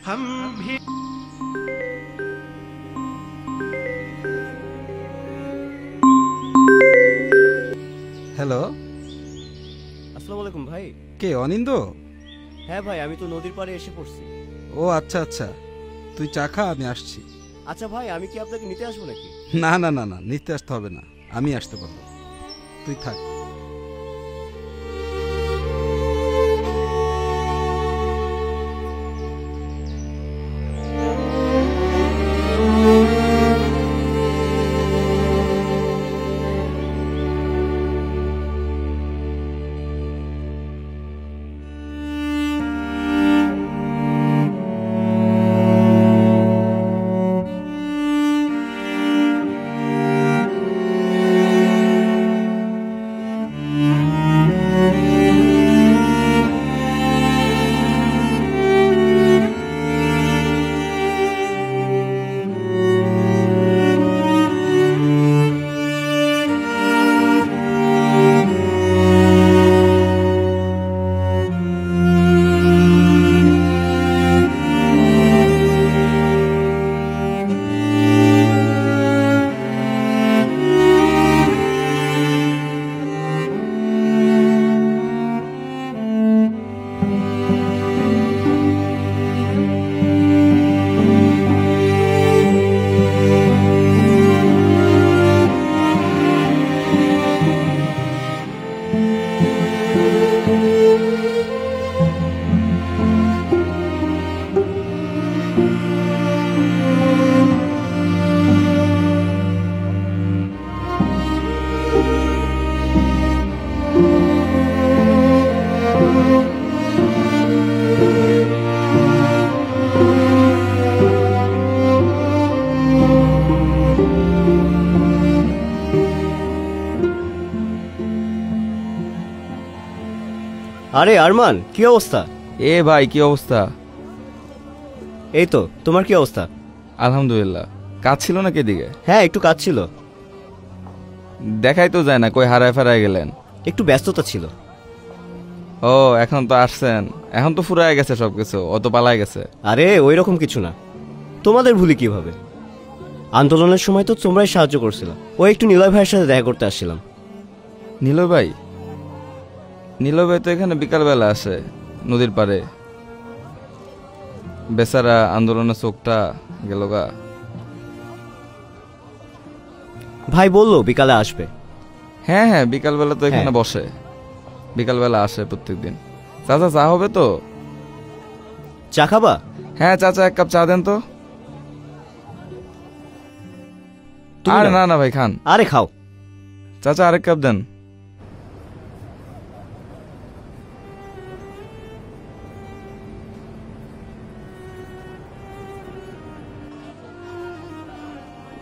हम भी হ্যালো, আসসালামু আলাইকুম ভাই। কে অনিন্দ? হ্যাঁ ভাই, আমি তো নদীর পাড়ে এসে পড়ছি। ও আচ্ছা আচ্ছা, তুই চা খা, আমি আসছি। আচ্ছা ভাই, আমি কি আপনাকে নিতে আসবো নাকি? না না না না, নিতে আসতে হবে না, আমি আসতে পারবো, তুই থাক। আরে আরমান, কি অবস্থা? এ ভাই, কি অবস্থা? এই তো, তোমার কি অবস্থা? আলহামদুলিল্লাহ। কাজ ছিল নাকি এদিকে? হ্যাঁ, একটু কাজ ছিল। দেখাই তো যায় না, কই হারায় ফেরায় গেলেন? একটু ব্যস্ততা ছিল। ও, এখন তো আসছেন, এখন তো ফুরায় গেছে সবকিছু, অত পালায় গেছে। আরে ওই রকম কিছু না, তোমাদের ভুলি কিভাবে? আন্দোলনের সময় তো তোমরাই সাহায্য করছিল। ও একটু নিলয় ভাইয়ের সাথে দেখা করতে আসছিলাম। নীলয় ভাই? নীলয় ভাই তো এখানে বিকালবেলা আসে, নদীর পাড়ে। বেচারা আন্দোলনের চোখটা গেল গা। ভাই বললো বিকালে আসবে। হ্যাঁ হ্যাঁ, বিকালবেলা তো এখানে হ্যাঁ। বসে, বিকালবেলা আসে প্রত্যেকদিন। চাচা, চা হবে তো? চা খাবা? হ্যাঁ চাচা, এক কাপ চা দেন তো। তুমি আরে নাও। না না ভাই, খান। আরে খাও। চাচা, আরেক কাপ দেন।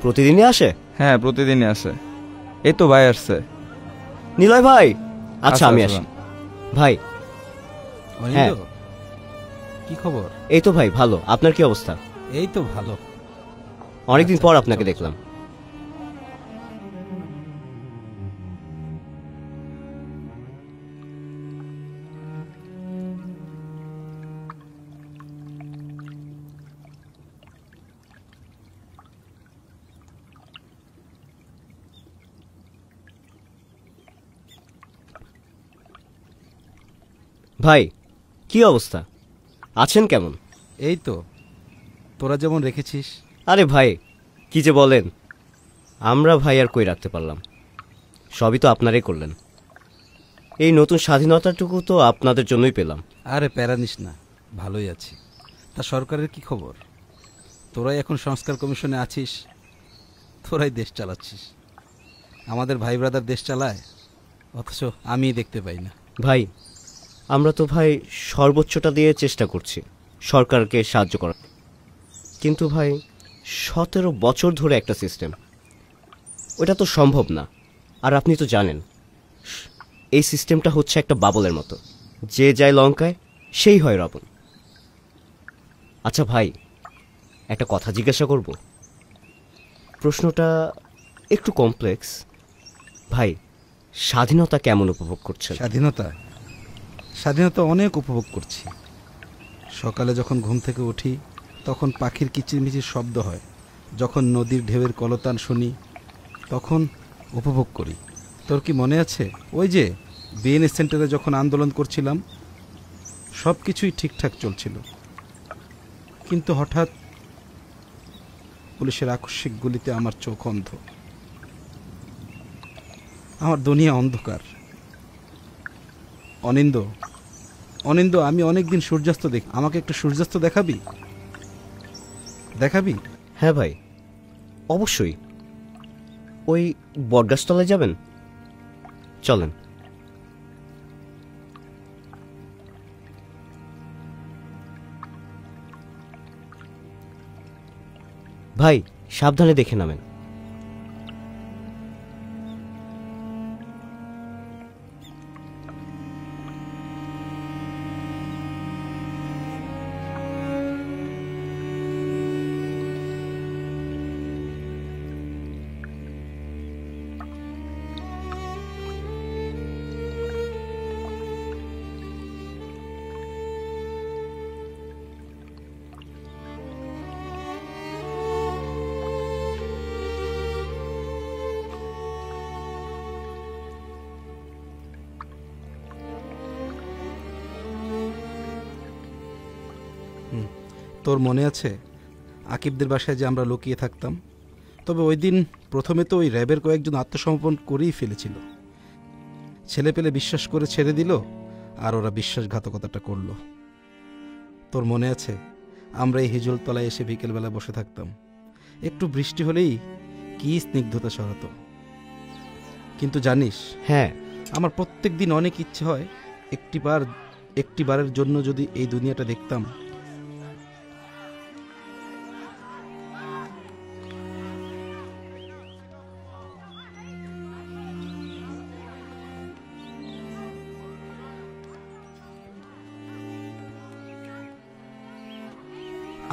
প্রতিদিনই আসে? হ্যাঁ, প্রতিদিনই আসে। এই তো ভাই আসছে। নিলয় ভাই, আচ্ছা আচ্ছা, আমি আচ্ছা। আসি। ভাই, অনিন্দ, কি খবর? এই তো ভাই ভালো। আপনার কি অবস্থা? এই তো ভালো। অনেকদিন আচ্ছা, পর আচ্ছা, আপনাকে চলো, দেখলাম। ভাই, কি অবস্থা? আছেন কেমন? এই তো, তোরা যেমন রেখেছিস। আরে ভাই, কি যে বলেন। আমরা ভাই আর কই রাখতে পারলাম? সবই তো আপনারাই করলেন। এই নতুন স্বাধীনতাটুকু তো আপনাদের জন্যই পেলাম। আরে প্যারা নিস না, ভালোই আছি। তা সরকারের কি খবর? তোরাই এখন সংস্কার কমিশনে আছিস, তোরাই দেশ চালাচ্ছিস। আমাদের ভাই ব্রাদার দেশ চালায়, অথচ আমি দেখতে পাই না। ভাই, আমরা তো ভাই সর্বোচ্চটা দিয়ে চেষ্টা করছি সরকারকে সাহায্য করার। কিন্তু ভাই, 17 বছর ধরে একটা সিস্টেম, ওটা তো সম্ভব না। আর আপনি তো জানেন, এই সিস্টেমটা হচ্ছে একটা বাবলের মতো। যে যায় লঙ্কায়, সেই হয় রাবণ। আচ্ছা ভাই, একটা কথা জিজ্ঞাসা করব? প্রশ্নটা একটু কমপ্লেক্স। ভাই, স্বাধীনতা কেমন উপভোগ করছেন? স্বাধীনতা স্বাধীনতা অনেক উপভোগ করছি। সকালে যখন ঘুম থেকে উঠি, তখন পাখির কিচিরমিচির শব্দ হয়, যখন নদীর ঢেউয়ের কলতান শুনি তখন উপভোগ করি। তোর কি মনে আছে ওই যে বিএনএস সেন্টারে যখন আন্দোলন করছিলাম, সব কিছুই ঠিকঠাক চলছিল, কিন্তু হঠাৎ পুলিশের আকস্মিক গুলিতে আমার চোখ অন্ধ, আমার দুনিয়া অন্ধকার। অনিন্দ, অনিন্দ, আমি অনেকদিন সূর্যাস্ত দেখি, আমাকে একটু সূর্যাস্ত দেখাবি? দেখাবি? হ্যাঁ ভাই, অবশ্যই। ওই বটগাছতলায় যাবেন? চলেন। ভাই সাবধানে দেখে নামেন। তোর মনে আছে আকিবদের বাসায় যে আমরা লুকিয়ে থাকতাম? তবে ওই দিন প্রথমে তো ওই র্যাবের কয়েকজন আত্মসমর্পণ করেই ফেলেছিল। ছেলে পেলে বিশ্বাস করে ছেড়ে দিল, আর ওরা বিশ্বাসঘাতকতাটা করল। তোর মনে আছে আমরা এই হিজলতলায় এসে বিকেলবেলা বসে থাকতাম, একটু বৃষ্টি হলেই কি স্নিগ্ধতা ছড়াতো। কিন্তু জানিস, হ্যাঁ, আমার প্রত্যেক দিন অনেক ইচ্ছে হয় একটিবারের জন্য যদি এই দুনিয়াটা দেখতাম।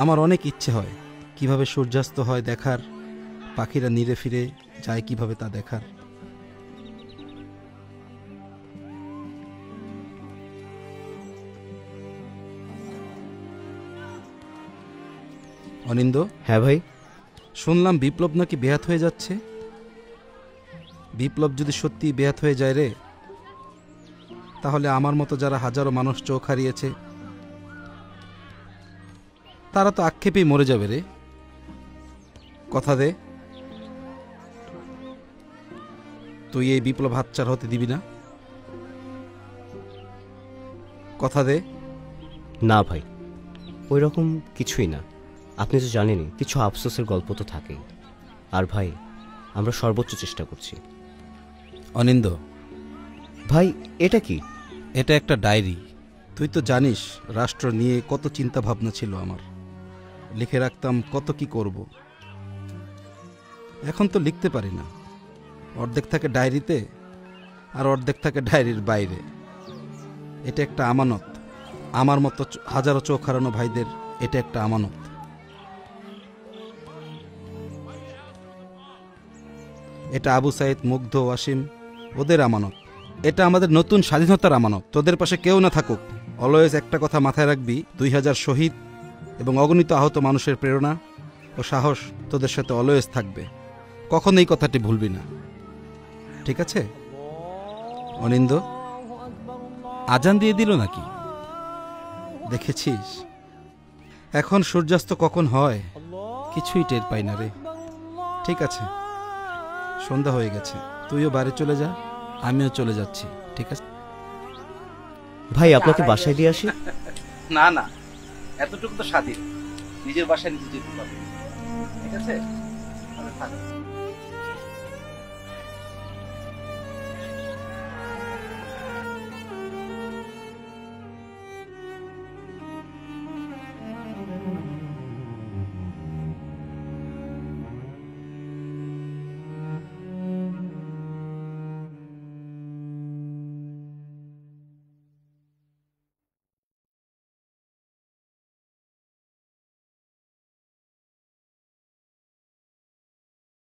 আমার অনেক ইচ্ছে হয় কিভাবে সূর্যাস্ত হয় দেখার, পাখিরা নিরে ফিরে যায় কিভাবে তা দেখার। অনিন্দ, হ্যাঁ ভাই, শুনলাম বিপ্লব নাকি বেহাত হয়ে যাচ্ছে। বিপ্লব যদি সত্যি বেহাত হয়ে যায় রে, তাহলে আমার মতো যারা হাজারো মানুষ চোখ হারিয়েছে তারা তো আক্ষেপেই মরে যাবে রে। কথা দে, তুই এই বিপ্লব হাতছাড় হতে দিবি না? কথা দে। না ভাই, ওই রকম কিছুই না। আপনি তো জানেনই, কিছু আফসোসের গল্প তো থাকেই। আর ভাই, আমরা সর্বোচ্চ চেষ্টা করছি। অনিন্দ ভাই, এটা কি? এটা একটা ডায়েরি। তুই তো জানিস রাষ্ট্র নিয়ে কত চিন্তা ভাবনা ছিল আমার। লিখে রাখতাম কত কি করব। এখন তো লিখতে পারি না। অর্ধেক থাকে ডায়েরিতে আর অর্ধেক থাকে ডায়েরির বাইরে। এটা একটা আমানত। আমার মতো হাজারো চোখ হারানো ভাইদের এটা একটা আমানত। এটা আবু সাইদ, মুগ্ধ, ওয়াসিম, ওদের আমানত। এটা আমাদের নতুন স্বাধীনতার আমানত। তোদের পাশে কেউ না থাকুক, অলওয়েজ একটা কথা মাথায় রাখবি, 2000 শহীদ এবং অগণিত আহত মানুষের প্রেরণা ও সাহস তোদের সাথে অলওয়েজ থাকবে। কখনো এই কথাটি ভুলবি না, ঠিক আছে? অনিন্দ, আজান দিয়ে দিল নাকি? দেখেছিস এখন সূর্যাস্ত কখন হয় কিছুই টের পাই না রে। ঠিক আছে, সন্ধ্যা হয়ে গেছে, তুইও বাড়ি চলে যা, আমিও চলে যাচ্ছি, ঠিক আছে? ভাই, আপনাকে বাসায় দিয়ে আসি? না না, এতটুকু তো স্বাধীন, নিজের বাসায় নিজে যেতে পারবে, ঠিক আছে? তাহলে থাক।